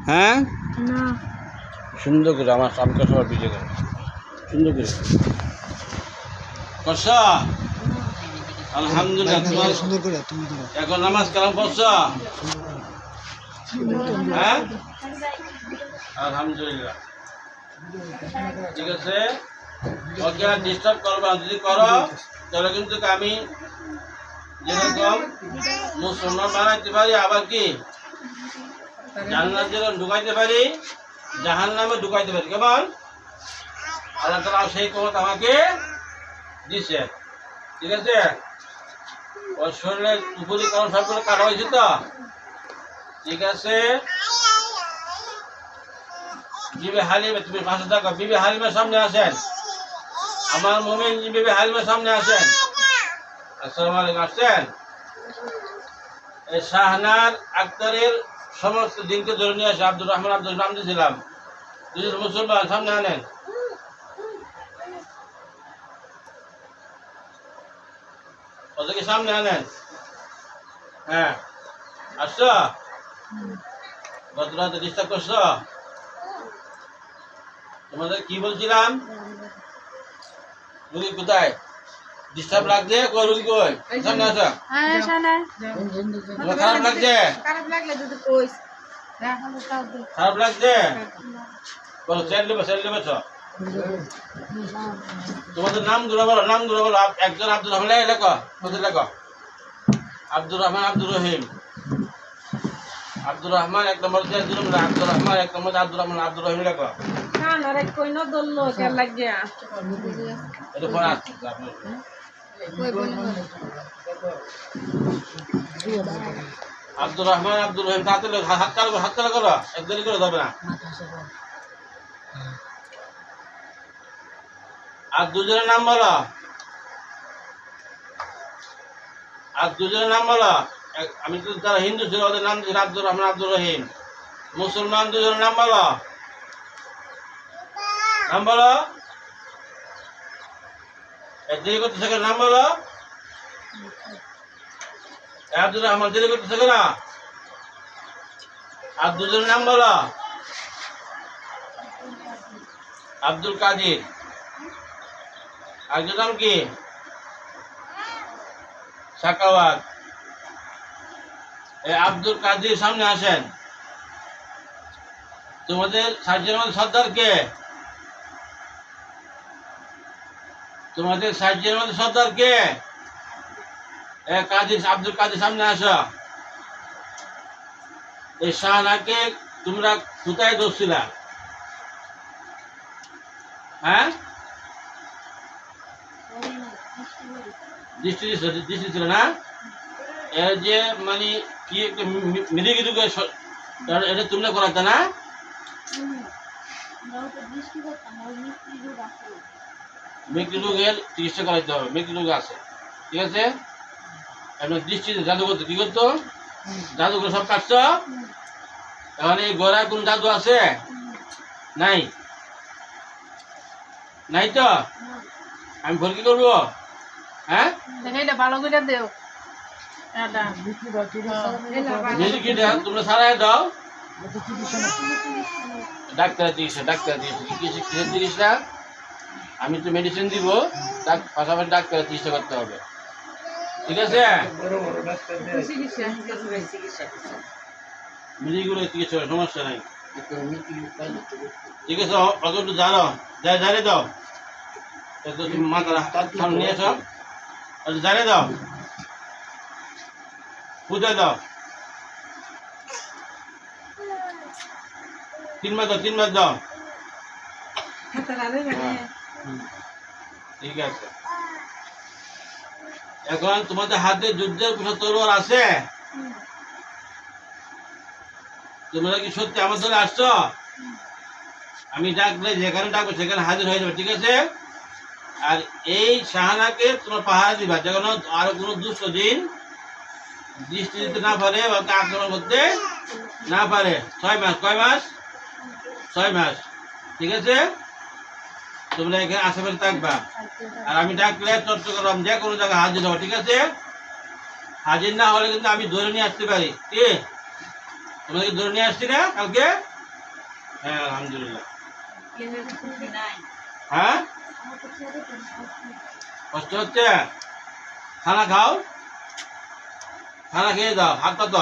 হ্যাঁ না সুন্দর করে আমার সামনে সবার পিছিয়ে করে সুন্দর করে করছ আলহামদুলিল্লাহ তোমার সুন্দর করে তুমি এখন নামাজ কালাম পড়ছ হ্যাঁ আলহামদুলিল্লাহ ঠিক আছে ওকে আর ডিস্টার্ব করবো না যদি করো তাহলে কিন্তু আমি যেরকম মুসলমান বানাইতে পারি আবার কি জান্নাত যেরকম ঢুকাইতে পারি জাহান্নামে ঢুকাইতে পারি কেমন আল্লাহ তাআলা সেই ক্ষমতা আমাকে দিছে ঠিক আছে ওর শরীরের উপরিকরণ সবগুলো কাটা হয়েছে তো ঠিক আছে বিবি হালিমা তুমি পাশে থাকো বিবি হালিমার সামনে আসেন আমার মুমিন বিবি হালিমার সামনে আসেন আসসালামু আলাইকুম আসছেন এই শাহনার আক্তারের সমস্ত দিনকে ধরে নিয়ে আসে আব্দুর রহমান আব্দুল নাম দিয়েছিলাম দুজন মুসলমান সামনে আনেন ওদেরকে সামনে আনেন হ্যাঁ আসছো গত রাতে ডিস্টার্ব করছো তোমাদের কি বলছিলাম রুগী কোথায় ডিস্টার্ব লাগছে কই রুগী কই সামনে আসো তোমার খারাপ লাগছে খারাপ লাগছে বলো সেল নেবে তো তোমাদের নামগুলো বলো একজন আব্দুর রহমান লেখো কোথায় লেখো আব্দুর রহমান আব্দুর রহিম আব্দুর রহমান এক নম্বর আব্দুর রহমান এক নম্বর আব্দুর রহমান আব্দুর রহিম লেখো এটা ফোন আসছে আব্দুর রহমান আব্দুর রহিম তাড়াতাড়ি হাত তালা করো একদিনই করে যাবে না আর দুজনের নাম বলো আমি তো যারা হিন্দু ছিল ওদের নাম দিয়েছি আব্দুর রহমান আব্দুর রহিম মুসলমান দুজনের নাম বলো দেরি করতেছে কেন নাম বলো আব্দুর রহমান দেরি করতেছে কেন আর দুজনের নাম বলো আব্দুল কাদির আরেকজন নাম কি সাকাওয়াত আব্দুল কাদির সামনে আসেন তোমাদের সার্জের মধ্যে সর্দার কে কাদির আব্দুল কাদির সামনে আসো এই শাহনাকে তোমরা কোথায় ধরছিলা হ্যাঁ দৃষ্টি ছিল না এর যে মানে কি মিডিকি যুগে এটা তোমরা করাতে না মৃত্যু রোগের চিকিৎসা করাইতে হবে মৃত্যু রোগ আছে ঠিক আছে আপনার দৃষ্টিতে জাদু করতো কি করতো জাদু করে সব কাটছ এখন এই গোড়ায় কোন জাদু আছে নাই তো আমি ভর্তি করবো হ্যাঁ ভালো করে দেও তোমরা সারাই দাও ডাক্তার চিকিৎসা কিসের চিকিৎসা আমি তো মেডিসিন দিব তার পাশাপাশি ডাক্তারের চিকিৎসা করতে হবে ঠিক আছে মিলিগুলো চিকিৎসা সমস্যা নাই ঠিক আছে অত একটু জানো জানিয়ে দাও তুমি মাথার সামনে নিয়ে এসো জানিয়ে দাও পূজা দাও 3 মাস দাও ঠিক আছে এখন তোমাদের হাতে যুদ্ধের তলোয়ার আছে তোমরা কি সত্যি আমার ধরে আসছো আমি ডাকলে যেখানে ডাকবো সেখানে হাজির হয়ে যাবে ঠিক আছে আর এই শাহানাকে তোমরা পাহারা দিবা যখন আরো কোনো দুষ্ট দিন দৃষ্টি দিতে না পারে বা আক্রমণ করতে না পারে 6 মাস কয় মাস 6 মাস ঠিক আছে তোমরা এখানে আশেপাশে থাকবা আর আমি ডাকলে চট্টগ্রাম যে কোনো জায়গায় হাজির হবো ঠিক আছে হাজির না হলে কিন্তু আমি ধরে নিয়ে আসতে পারি কি তোমাকে ধরে নিয়ে আসছি না কালকে হ্যাঁ আলহামদুলিল্লাহ। হ্যাঁ কষ্ট হচ্ছে? খানা খাও, খানা খেয়ে দাও, হাত পাত।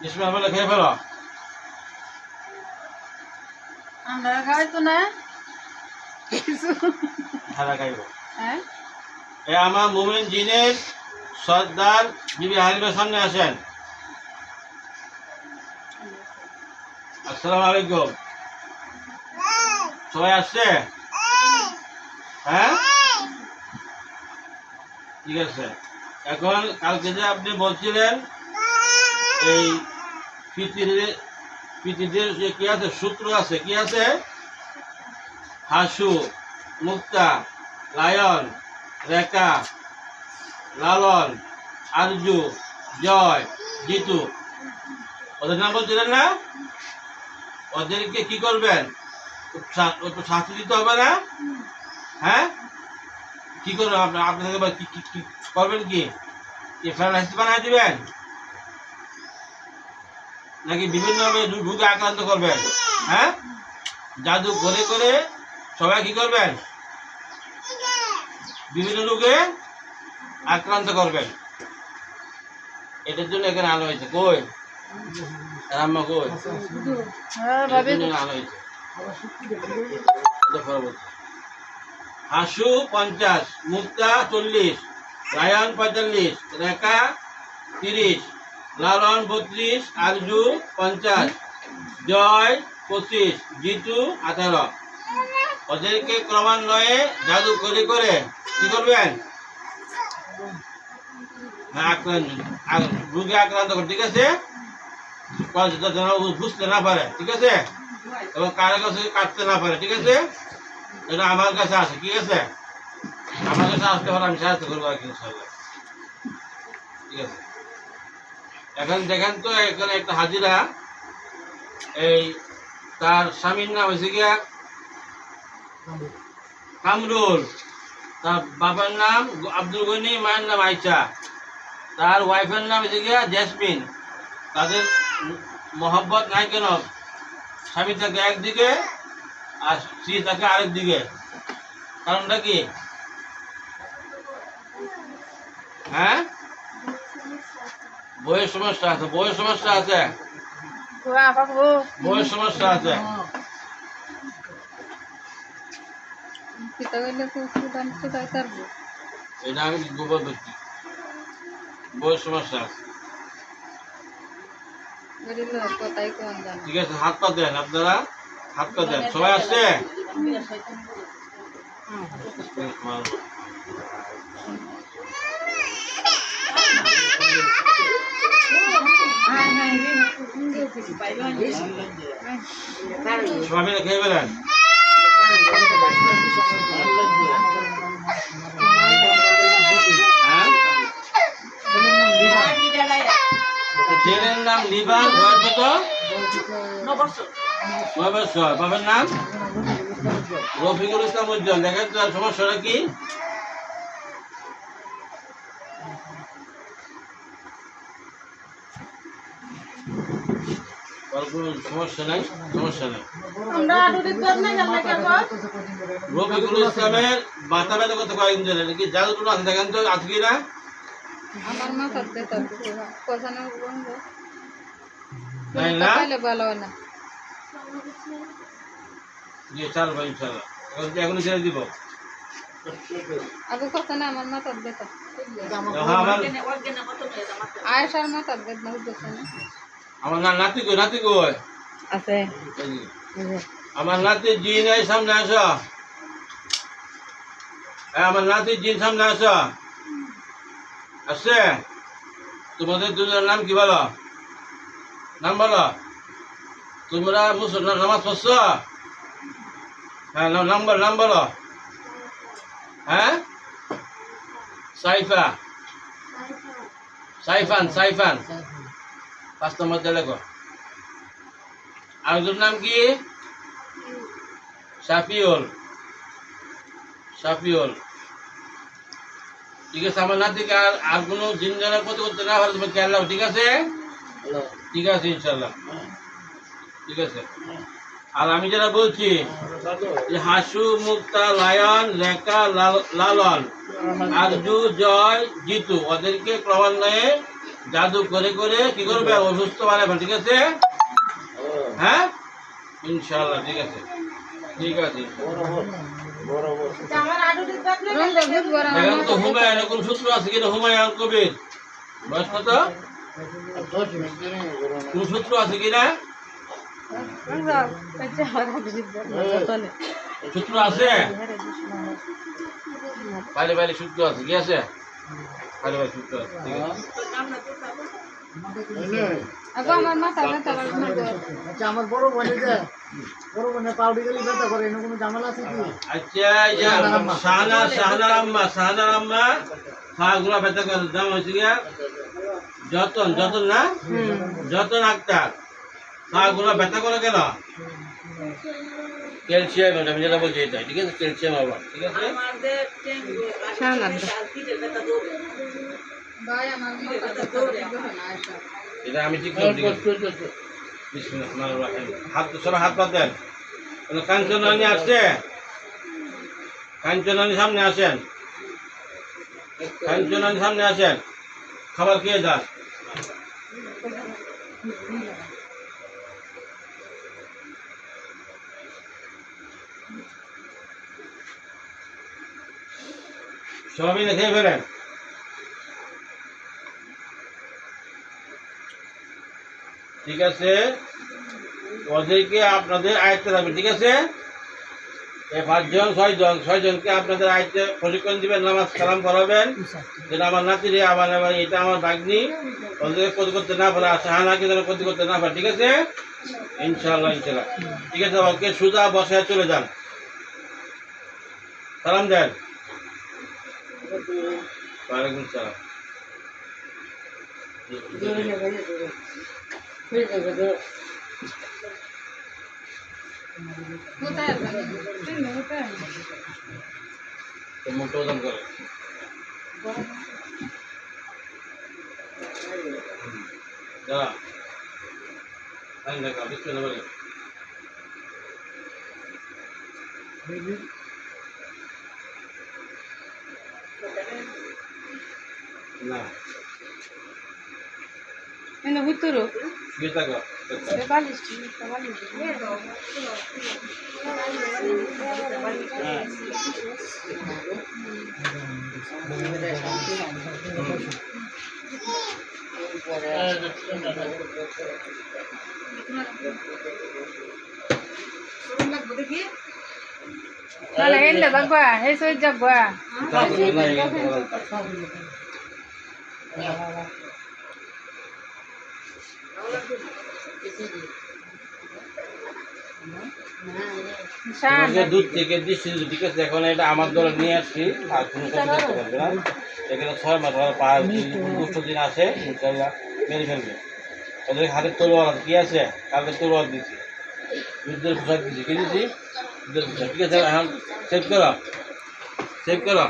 বিসমিল্লাহ বলে খেয়ে ফেলো। আমরা খাই তো না খানা খাইব। হ্যাঁ এ আমার মুমিন জিনের সর্দার বিবি হালিমার সামনে আসেন। আসসালামু আলাইকুম। সবাই আসছে? হ্যাঁ ঠিক আছে। এখন কালকে যে আপনি বলছিলেন এই পৃথিবীর যে কি আছে সূত্র আছে, কি আছে? হাসু, মুক্তা, লায়ন, রেখা, লালন, আরজু, জয়, জিতু, ওদের নাম বলছিলেন না? ওদেরকে কি করবেন? একটু শাস্তি দিতে হবে না? হ্যাঁ কি করবেন আপনাদের? কি করবেন? কি ফ্যানালাইসিস বানায় দিবেন নাকি বিভিন্ন রোগে আক্রান্ত করবেন? হ্যাঁ জাদু করে করে সবাই কি করবেন? বিভিন্ন রোগে আক্রান্ত করবেন। এটার জন্য এখানে আলো হয়েছে। কই রাম্মা কই? এটার জন্য আলো হয়েছে। হাসু 50, মুক্তা 40, রায়ন 45, রেখা 30, লালন 32, আরজু 50, জয় 25, জিতু 18। ওদেরকে ক্রমান্বয়ে জাদু করে করে কি করবেন? রোগে আক্রান্ত করে, ঠিক আছে? বুঝতে না পারে, ঠিক আছে? এবং কারো কাছে কাটতে না পারে, ঠিক আছে? এটা আমার কাছে আছে, ঠিক আছে? আমার কাছে আসতে পারে, আমি সাহায্য করবো আর কি, ইনশাআল্লাহ। ঠিক আছে, এখন দেখেন তো এখানে একটা হাজিরা, এই তার স্বামীর নাম হয়েছে গিয়া কামরুল, তার বাবার নাম আব্দুল গনি, মায়ের নাম আইসা, তার ওয়াইফের নাম হয়েছে গিয়া জেসমিন। তাদের মোহাব্বত নাই কেন? স্বামী থাকে একদিকে আর স্ত্রী থাকে আরেক দিকে। কারণটা কি? হ্যাঁ বইয়ের সমস্যা আছে, বইয়ের সমস্যা আছে, বইয়ের সমস্যা আছে। এটা আমি গোবর ব্যক্তি, বইয়ের সমস্যা আছে। ঠিক আছে, হাত পা দেন, আপনারা হাত পা দেন। সবাই আসছে? সবাই মিলে খেয়ে ফেলেন। ছেলের নাম লিবান, বয়স কত? 9 বছর। বাবার নাম রফিকুল ইসলাম উজ্জ্বল। দেখেন তো সমস্যাটা কি? সমস্যা নাই, সমস্যা নাই। রফিকুল ইসলামের মাথা ব্যথা করতে কয়েকদিন ধরে, নাকি জাদু টুকু আছে? দেখেন তো আছে কিনা। আমার মাথা তাই না? ভালো হয় না। জি চাল ভাই, ইনশাআল্লাহ এখনই ছেড়ে দিব। আগে কথা না, আমার মাথার ব্যথা। আয়েশার মাথার ব্যথা বুঝতেছে না। আমার নাতি কই? নাতি কই আছে? আমার নাতি জিন, এই সামনে আসো। আমার নাতি জিন, সামনে আসো। আসছে? তোমাদের দুজনের নাম কি বলো? নাম বলো। তোমরা মুসলমান নামাজ পড়ছো? হ্যাঁ নাম বলো। হ্যাঁ সাইফা, সাইফান, সাইফান 5 নম্বর দিয়ে লেখো। আরেকজন নাম কি? শাফিউল। সাফিউল। ঠিক আছে, আমার নাতিকে আর কোনো জিন জানার ক্ষতি করতে না পারে তুমি খেয়াল রাখো, ঠিক আছে? ঠিক আছে ইনশাল্লাহ, ঠিক আছে। আর আমি যেটা বলছি যে হাসু, মুক্তা, লায়ন, লেখা, লালন, আরজু, জয়, জিতু ওদেরকে ক্রমান্বয়ে জাদু করে করে কি করবে, অসুস্থ বানাবে, ঠিক আছে? হ্যাঁ ইনশাল্লাহ, ঠিক আছে, ঠিক আছে। এখন তো হুমায়ুন কোন সূত্র আছে কিনা, হুমায়ুন কবির বয়স কত, কোন সূত্র আছে কিনা, সূত্র আছে, পারিবারিক সূত্র আছে, কি আছে, পারিবারিক সূত্র আছে, ঠিক আছে। আমার মাথা ব্যথা করে না গো। আচ্ছা আমার বড় বোনের পাউডি গেলে ব্যথা করে, এনে কোনো ঝামেলা আছে কি? আচ্ছা ইয়া শাহানার আম্মা খাগুলা ব্যথা করে, দাম হয়েছে গিয়া যতন না, যতন আক্তার খাগুলা ব্যথা করে কেন, ক্যালসিয়াম, আমি যেটা বলছি এটাই, ঠিক আছে, ক্যালসিয়াম আবার, ঠিক আছে। ভাই আমার মাথা ব্যথা করে না আসা। এটা আমি ঠিক করে দিই। বিসমিল্লাহির রহমানির রহিম। হাত সরা, হাত পাত দেন। কাঞ্চনানি আসছে, কাঞ্চনানি সামনে আসেন, কাঞ্চনানি সামনে আসেন, খাবার খেয়ে যান। সবাই না খেয়ে ফেলেন। ঠিক আছে, ওদেরকে আপনাদের আয়ত্তে রাখবেন, ঠিক আছে? এই 5 জন 6 জনকে আপনাদের আয়ত্তে প্রশিক্ষণ দিবেন, নামাজ কালাম করাবেন, যেটা আমার নাতিরে আবার এটা আমার ভাগ্নি, ওদেরকে ক্ষতি করতে না পারে, শাহানাকে যেন ক্ষতি করতে না পারে, ঠিক আছে ইনশাআল্লাহ, ইনশাআল্লাহ, ঠিক আছে। ওকে সোজা বসায় চলে যান, সালাম দেন। ওয়ালাইকুম সালাম। কোথায় আসবেন? কোথায়? মুখটা ওজন করে দাঁড়া, আমি দেখা বুঝতে না পারি না, এনে ভিতরও শুয়ে থাকো। বালিশ বালিশ Nala ella bagwa, eso es jagwa. দুধ থেকে দিচ্ছি, ঠিক আছে। এখন এটা আমার দলে নিয়ে আসছি, আর কোনো কিছু করতে পারবে না। এখানে 6 মাস হওয়ার পর 2 দিন আসে, ইনশাআল্লাহ মেরে ফেলবে। ওদের হাতের তলোয়ার কি আছে, কালকে তলোয়ার দিচ্ছি, যুদ্ধের পোশাক দিচ্ছি, কি দিচ্ছি, যুদ্ধের পোশাক, ঠিক আছে। এখন সেভ করো, সেভ করো।